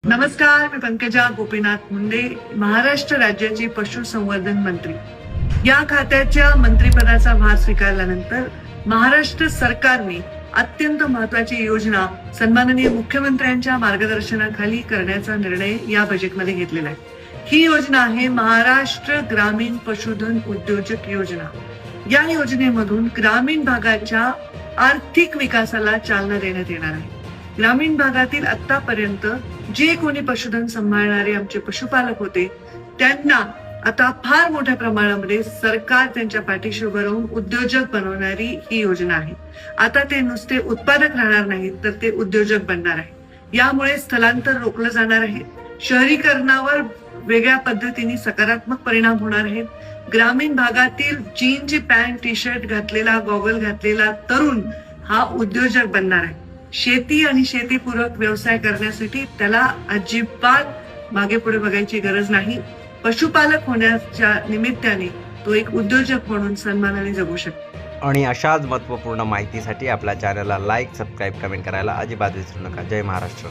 नमस्कार, मी पंकजा गोपीनाथ मुंडे, महाराष्ट्र राज्याची पशुसंवर्धन मंत्री. या खात्याच्या मंत्रिपदाचा भार स्वीकारल्यानंतर महाराष्ट्र सरकारने अत्यंत महत्वाची योजना सन्माननीय मुख्यमंत्र्यांच्या मार्गदर्शनाखाली करण्याचा निर्णय या बजेटमध्ये घेतलेला आहे. ही योजना आहे महाराष्ट्र ग्रामीण पशुधन उद्योजक योजना. या योजनेमधून ग्रामीण भागाच्या आर्थिक विकासाला चालना देण्यात येणार आहे. ग्रामीण भागातील आतापर्यंत जे कोणी पशुधन सांभाळणारे आमचे पशुपालक होते त्यांना आता फार मोठ्या प्रमाणामध्ये सरकार त्यांच्या पाठीशी उभं राहून उद्योजक बनवणारी ही योजना आहे. आता ते नुसते उत्पादक राहणार नाहीत तर ते उद्योजक बनणार आहे. यामुळे स्थलांतर रोखलं जाणार आहे. शहरीकरणावर वेगळ्या पद्धतीने सकारात्मक परिणाम होणार आहेत. ग्रामीण भागातील जीनची पॅन्ट टी शर्ट घातलेला गॉगल घातलेला तरुण हा उद्योजक बनणार आहे. शेती आणि शेतीपूरक व्यवसाय करण्यासाठी त्याला अजिबात मागे पुढे बघायची गरज नाही. पशुपालक होण्याच्या निमित्ताने तो एक उद्योजक म्हणून सन्मानाने जगू शकतो. आणि अशाच महत्त्वपूर्ण माहितीसाठी आपल्या चॅनलला लाईक, सबस्क्राईब, कमेंट करायला अजिबात विसरू नका. जय महाराष्ट्र.